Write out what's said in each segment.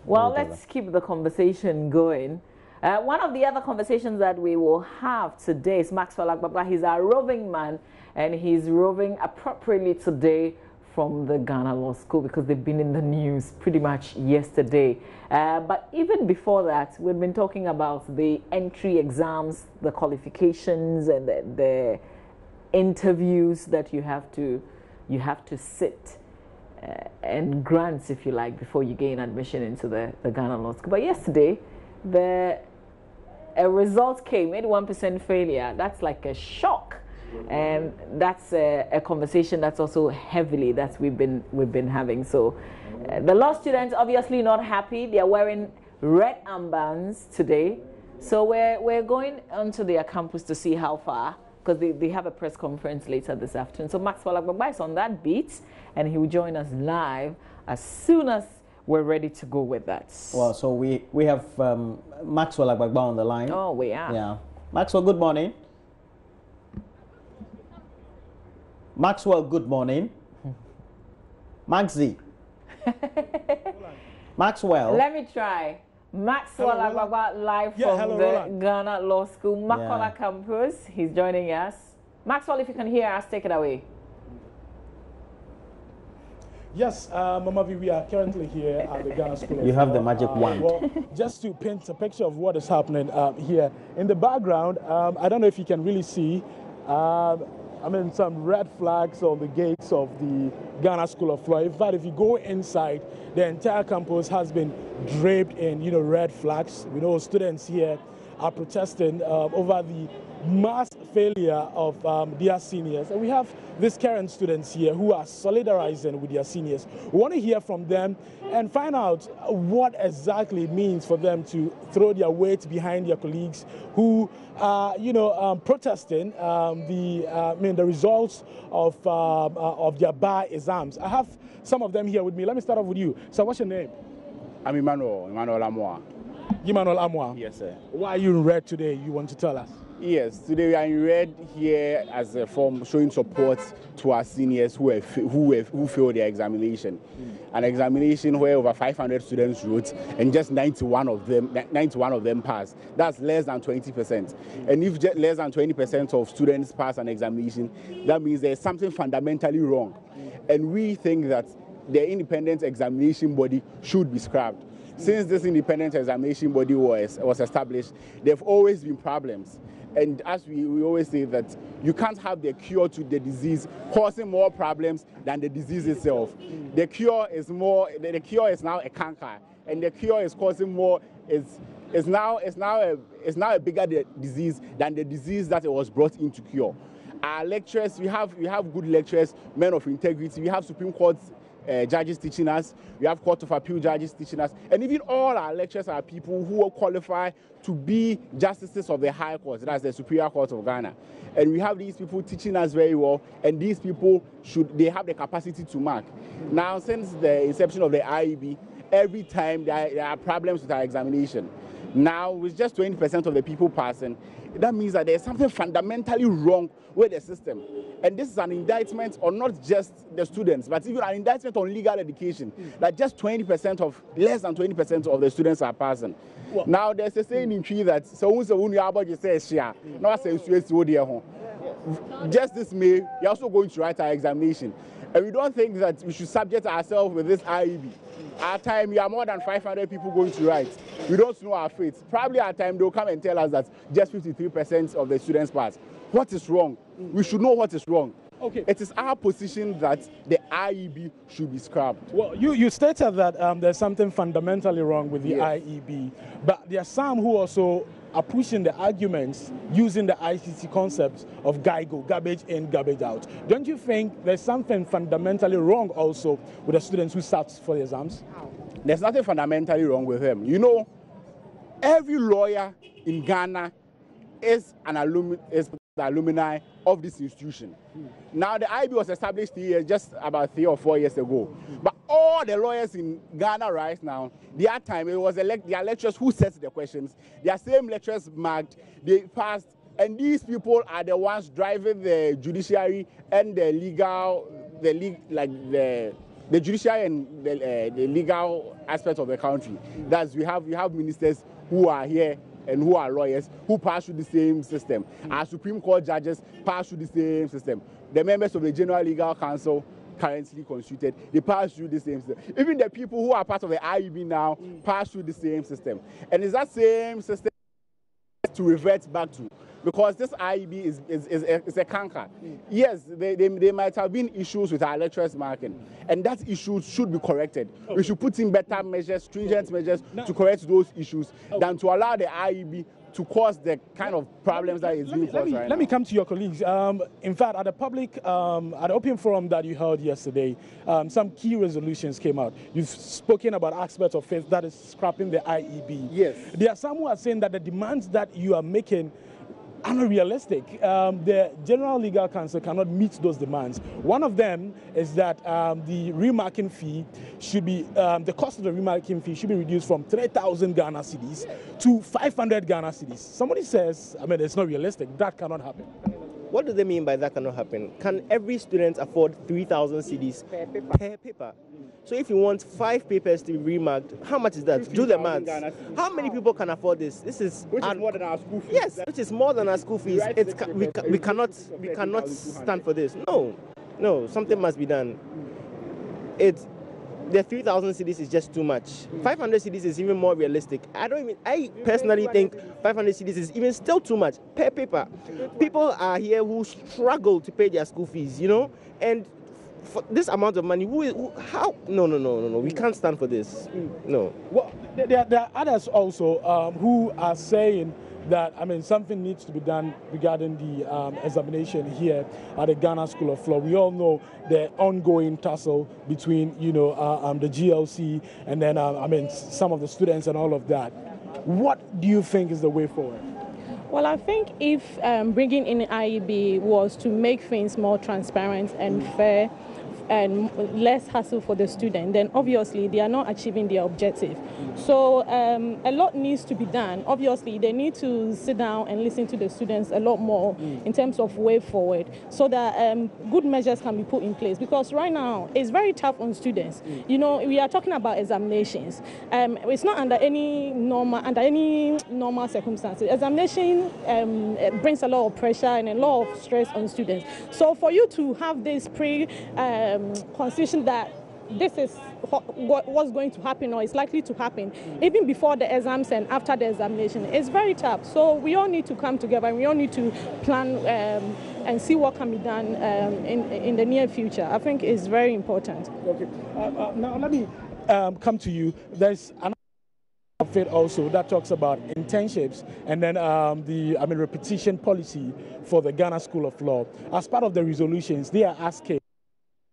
Well, let's keep the conversation going. One of the other conversations that we will have today is Maxwell Agbagba. He's our roving man, and he's roving appropriately today from the Ghana Law School because they've been in the news pretty much yesterday. But even before that, we've been talking about the entry exams, the qualifications, and the interviews that you have to sit and grants, if you like, before you gain admission into the Ghana Law School. But yesterday, a result came, 81% failure. That's like a shock, and that's a conversation that's also heavily that we've been having. So the law students obviously not happy. They are wearing red armbands today. So we're going onto their campus to see how far, because they have a press conference later this afternoon. So Maxwell Agbagba is on that beat, and he will join us live as soon as we're ready to go with that. Well, so we have Maxwell Agbagba on the line. Oh, we are. Yeah. Maxwell, good morning. Maxwell, good morning. Maxie. Maxwell. Let me try. Maxwell Agbagba live from the Ghana Law School, Makola campus. He's joining us. Maxwell, if you can hear us, take it away. Yes, Mama V, we are currently here at the Ghana School. You have the magic wand. Well, just to paint a picture of what is happening here in the background, I don't know if you can really see. I mean, some red flags on the gates of the Ghana School of Law. In fact, if you go inside, the entire campus has been draped in, red flags. We know students here are protesting over the mass failure of their seniors. And we have these current students here who are solidarizing with their seniors. We want to hear from them and find out what exactly it means for them to throw their weight behind their colleagues who are, protesting the results of their bar exams. I have some of them here with me. Let me start off with you. So what's your name? I'm Emmanuel Amoa. Emmanuel Amoa? Yes, sir. Why are you in red today, you want to tell us? Yes, today we are in red here as a form showing support to our seniors who failed their examination. An examination where over 500 students wrote and just 91 of them passed. That's less than 20%. And if less than 20% of students pass an examination, that means there's something fundamentally wrong. And we think that the independent examination body should be scrapped. Since this independent examination body was established, there have always been problems. And as we always say that you can't have the cure to the disease causing more problems than the disease itself. The cure is now a canker, and the cure is causing more is now a bigger disease than the disease that it was brought in to cure. Our lecturers, we have good lecturers, men of integrity. We have Supreme Court judges teaching us, we have Court of Appeal judges teaching us, and even all our lecturers are people who qualify to be justices of the High Court, that's the Superior Court of Ghana. And we have these people teaching us very well, and these people they have the capacity to mark. Now, since the inception of the IEB, every time there are problems with our examination. Now, with just 20% of the people passing, that means that there's something fundamentally wrong with the system. And this is an indictment on not just the students, but even an indictment on legal education, that just less than 20% of the students are passing. Well, now, there's a saying in tree that, just this May, we're also going to write our examination. And we don't think that we should subject ourselves with this IEB. Our time, we are more than 500 people going to write. We don't know our fate. Probably our time, they'll come and tell us that just 53% of the students pass. What is wrong? We should know what is wrong. Okay. It is our position that the IEB should be scrapped. Well, you stated that there's something fundamentally wrong with the IEB, but there are some who also are pushing the arguments using the ICT concept of GIGO, garbage in, garbage out. Don't you think there's something fundamentally wrong also with the students who start for the exams? There's nothing fundamentally wrong with them. Every lawyer in Ghana is the alumni of this institution. Now, the IB was established just about 3 or 4 years ago. But all the lawyers in Ghana right now, their time, it was their lecturers who set the questions. Their same lecturers marked, they passed, and these people are the ones driving the judiciary and the the judiciary and the legal aspect of the country. That's we have ministers who are here and who are lawyers who pass through the same system. Our Supreme Court judges pass through the same system. The members of the General Legal Council currently constituted, they pass through the same system. Even the people who are part of the IEB now pass through the same system. And it's that same system to revert back to, because this IEB is a canker. Yes, they might have been issues with our lecturers marking, and that issue should be corrected. We should put in better measures, stringent measures to correct those issues than to allow the IEB to cause the kind of problems that is being caused right now. Let me come to your colleagues. In fact, at the open forum that you held yesterday, some key resolutions came out. You've spoken about aspects of faith that is scrapping the IEB. Yes. There are some who are saying that the demands that you are making are not realistic. The General Legal Council cannot meet those demands. One of them is that the remarking fee should be, the cost of the remarking fee should be reduced from 3,000 Ghana cedis to 500 Ghana cedis. Somebody says, I mean, it's not realistic. That cannot happen. What do they mean by that cannot happen? Can every student afford 3,000 cedis per paper? So if you want 5 papers to be remarked, how much is that? Do the math. How many people can afford this? This is which is more than our school fees. Yes, which is more than our school fees. We cannot stand for this. No, something must be done. The 3,000 cedis is just too much. 500 cedis is even more realistic. I personally think 500 cedis is even still too much per paper. People are here who struggle to pay their school fees, you know, and for this amount of money, how? No. We can't stand for this. No. Well, there are others also who are saying that, I mean, something needs to be done regarding the examination here at the Ghana School of Law. We all know the ongoing tussle between, you know, the GLC and then, I mean, some of the students and all of that. What do you think is the way forward? Well, I think if bringing in IEB was to make things more transparent and fair and less hassle for the student, then obviously they are not achieving their objective. So a lot needs to be done. Obviously, they need to sit down and listen to the students a lot more in terms of way forward, so that good measures can be put in place. Because right now, it's very tough on students. You know, we are talking about examinations. It's not under any normal circumstances. Examination brings a lot of pressure and a lot of stress on students. So for you to have this constitution that this is what's going to happen or is likely to happen, even before the exams and after the examination, it's very tough. So we all need to come together and we all need to plan and see what can be done in the near future. I think it's very important. Okay. Now let me come to you. There's another outfit also that talks about internships and then the repetition policy for the Ghana School of Law. As part of the resolutions, they are asking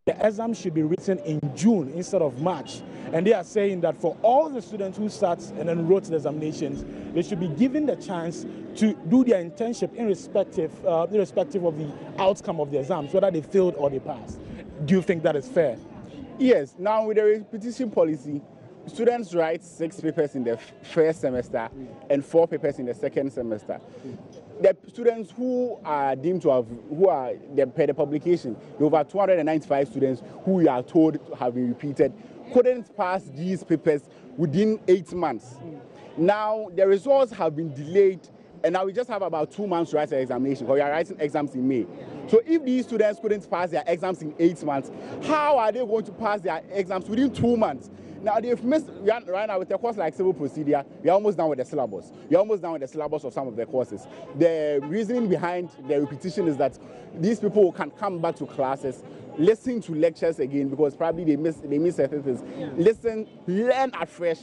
the exam should be written in June instead of March. And they are saying that for all the students who start and then wrote the examinations, they should be given the chance to do their internship irrespective of the outcome of the exams, whether they failed or they passed. Do you think that is fair? Yes. Now, with the repetition policy, students write 6 papers in the first semester and 4 papers in the second semester. The students who are deemed to have, per the publication, over 295 students who we are told have been repeated, couldn't pass these papers within 8 months. Now, the results have been delayed, and now we just have about 2 months to write the examination, because we are writing exams in May. So if these students couldn't pass their exams in 8 months, how are they going to pass their exams within 2 months? Now, they've missed, right now with a course like civil procedure, we are almost done with the syllabus. We are almost done with the syllabus of some of the courses. The reasoning behind the repetition is that these people can come back to classes, listen to lectures again, because probably they miss certain things. Listen, learn afresh,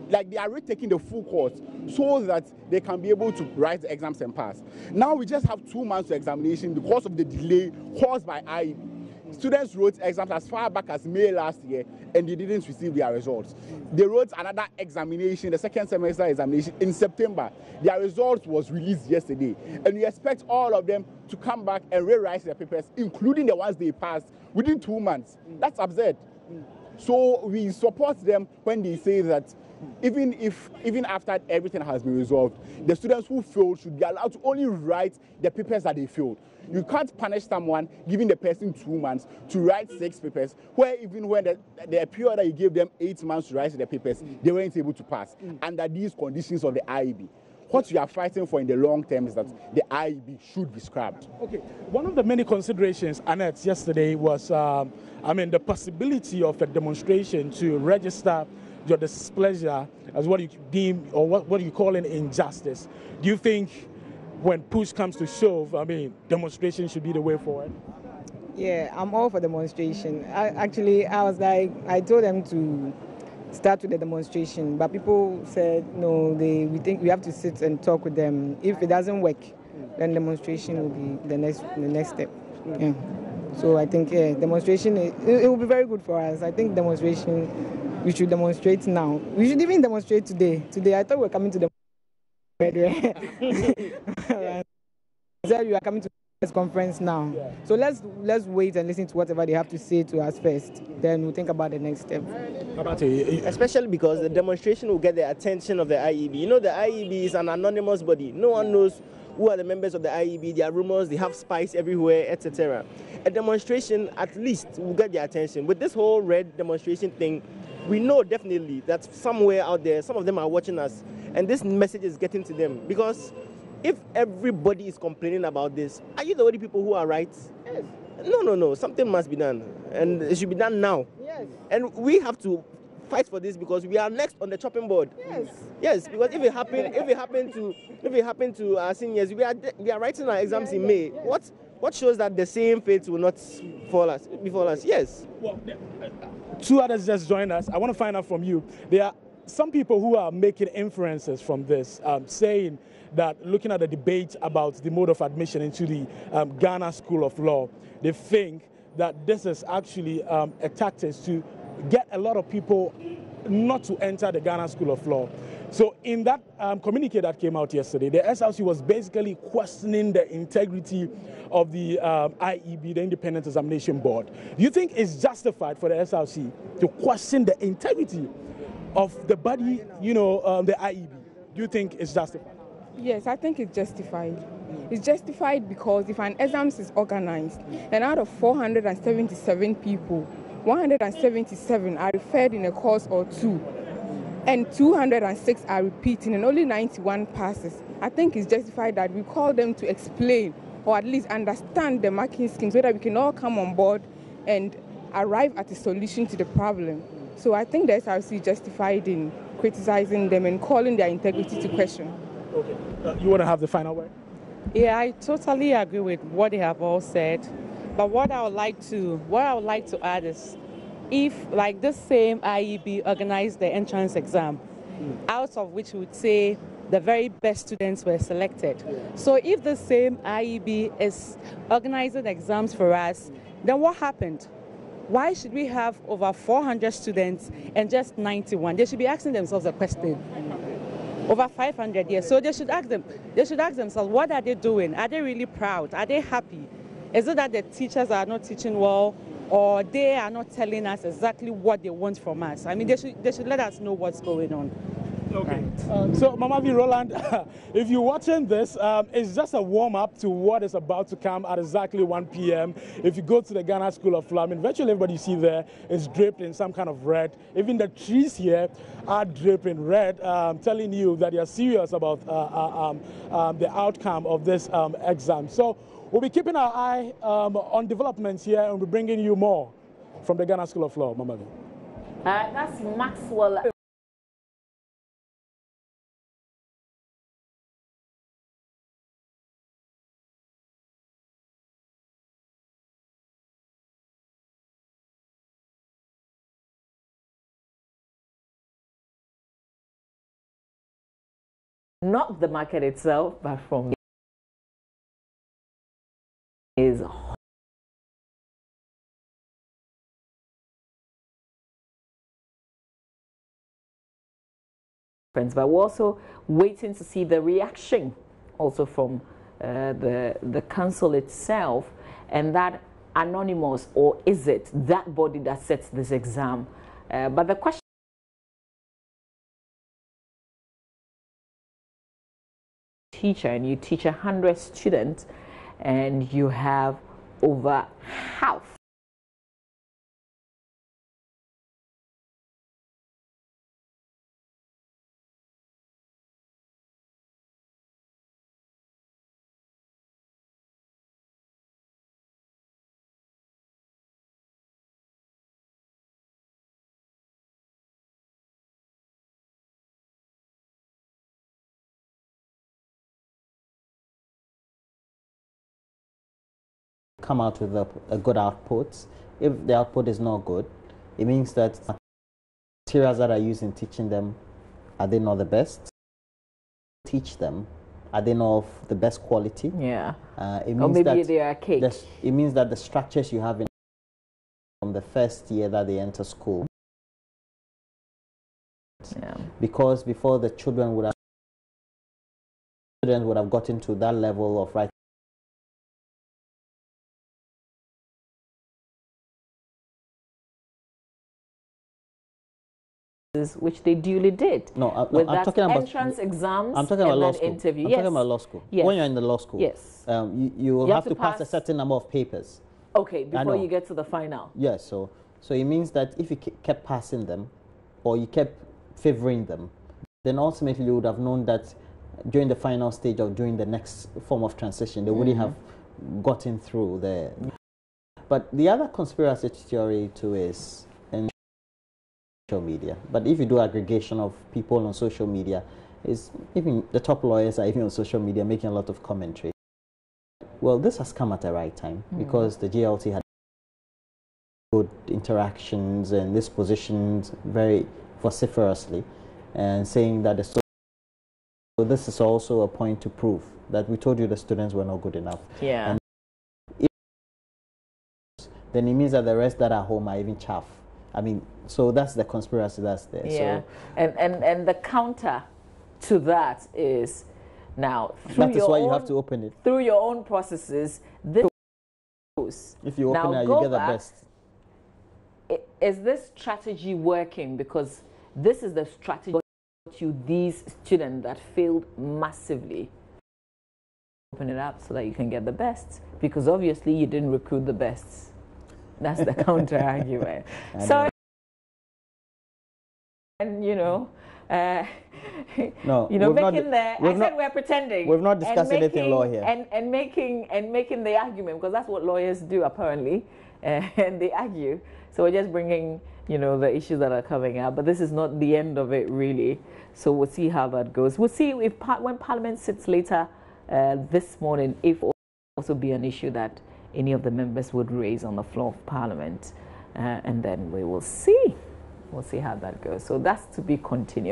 like they are retaking the full course, so that they can be able to write the exams and pass. Now we just have 2 months to examination because of the delay caused by IEB. Students wrote exams as far back as May last year, and they didn't receive their results. They wrote another examination, the second semester examination, in September. Their results was released yesterday, and we expect all of them to come back and rewrite their papers, including the ones they passed, within 2 months. That's absurd. So we support them when they say that even after everything has been resolved, the students who failed should be allowed to only write the papers that they failed. You can't punish someone giving the person 2 months to write 6 papers, where even when the period that you gave them 8 months to write the papers, they weren't able to pass under these conditions of the IEB. What we are fighting for in the long term is that the IEB should be scrapped. Okay, one of the many considerations, Annette, yesterday was, the possibility of a demonstration to register your displeasure as what you deem, or what you call an injustice. Do you think when push comes to shove, demonstration should be the way forward? Yeah, I'm all for demonstration. I told them to start with the demonstration, but people said no. We think we have to sit and talk with them. If it doesn't work, then demonstration will be the next step. Yeah. So I think demonstration it will be very good for us. I think demonstration, we should demonstrate now. We should even demonstrate today. Today I thought we were coming to the said you are coming to this conference now. Yeah. So let's wait and listen to whatever they have to say to us first. Then we'll think about the next step. How about you? Especially because the demonstration will get the attention of the IEB. You know, the IEB is an anonymous body. No one knows who are the members of the IEB. There are rumors, they have spies everywhere, etc. A demonstration at least will get their attention. With this whole red demonstration thing, we know definitely that somewhere out there, some of them are watching us, and this message is getting to them. Because if everybody is complaining about this, are you the only people who are right? Yes. No. Something must be done, and it should be done now. Yes. And we have to fight for this because we are next on the chopping board. Yes. Yes, because if it happened to our seniors, we are writing our exams in May. Yes. What shows that the same fate will not befall us? Yes. Well, 2 others just joined us. I want to find out from you. There are some people who are making inferences from this, saying that looking at the debate about the mode of admission into the Ghana School of Law, they think that this is actually a tactic to get a lot of people not to enter the Ghana School of Law. So in that communique that came out yesterday, the SLC was basically questioning the integrity of the IEB, the Independent Examination Board. Do you think it's justified for the SLC to question the integrity of the body, the IEB? Do you think it's justified? Yes, I think it's justified. It's justified because if an exam is organized and out of 477 people, 177 are referred in a course or 2, and 206 are repeating and only 91 passes, I think it's justified that we call them to explain or at least understand the marking scheme so that we can all come on board and arrive at a solution to the problem. So I think the SRC is justified in criticizing them and calling their integrity to question. Okay. You want to have the final word? Yeah, I totally agree with what they have all said. But what I would like to add is, if like this same IEB organized the entrance exam, out of which we would say the very best students were selected. So if the same IEB is organizing exams for us, then what happened? Why should we have over 400 students and just 91? They should be asking themselves a question. Over 500 years. So they should ask themselves, what are they doing? Are they really proud? Are they happy? Is it that the teachers are not teaching well, or they are not telling us exactly what they want from us? I mean, they should let us know what's going on. Okay. So, Mama V. Roland, if you're watching this, it's just a warm-up to what is about to come at exactly 1 p.m. If you go to the Ghana School of Law, virtually everybody you see there is draped in some kind of red. Even the trees here are draped in red, telling you that they are serious about the outcome of this exam. So, we'll be keeping our eye on developments here, and we'll be bringing you more from the Ghana School of Law, Mama V. That's Maxwell. Not the market itself, but from is friends, but we're also waiting to see the reaction also from the council itself, and that anonymous, or is it that body that sets this exam? But the question, teacher, and you teach 100 students, and you have over half come out with a good output. If the output is not good, it means that materials that are used in teaching them, are they not the best? Teach them, are they not of the best quality? Yeah. It means or maybe that they are cake. it means that the structures you have from the first year that they enter school, yeah. because before the children would have gotten to that level of writing, which they duly did. No, with I'm that talking about entrance exams. I'm talking about law school. Interview. I'm Yes. talking about law school. Yes. When you're in the law school, yes, you will have to pass a certain number of papers. Okay, before you get to the final. Yes, so it means that if you kept passing them, or you kept favoring them, then ultimately you would have known that during the final stage or during the next form of transition, they wouldn't have gotten through the. But the other conspiracy theory too is in social media. But if you do aggregation of people on social media, is even the top lawyers are even on social media making a lot of commentary. Well, this has come at the right time because the GLT had good interactions and this positioned very vociferously and saying that so this is also a point to prove that we told you the students were not good enough. Yeah. And then it means that the rest that are home are even chaff. I mean, so that's the conspiracy that's there. Yeah. So, and the counter to that is now through that is why you have to open it. Through your own processes, this if you open it, you get the best. Is this strategy working? Because this is the strategy to these students that failed massively. Open it up so that you can get the best, because obviously you didn't recruit the best. That's the counter argument. So, and you know, no, you know, making the. I said we're pretending. We've not discussed anything law here. And making the argument, because that's what lawyers do apparently, and they argue. So we're just bringing, you know, the issues that are coming up, but this is not the end of it really. So we'll see how that goes. We'll see if when Parliament sits later this morning, if also be an issue that any of the members would raise on the floor of Parliament, and then we will see. We'll see how that goes. So that's to be continued.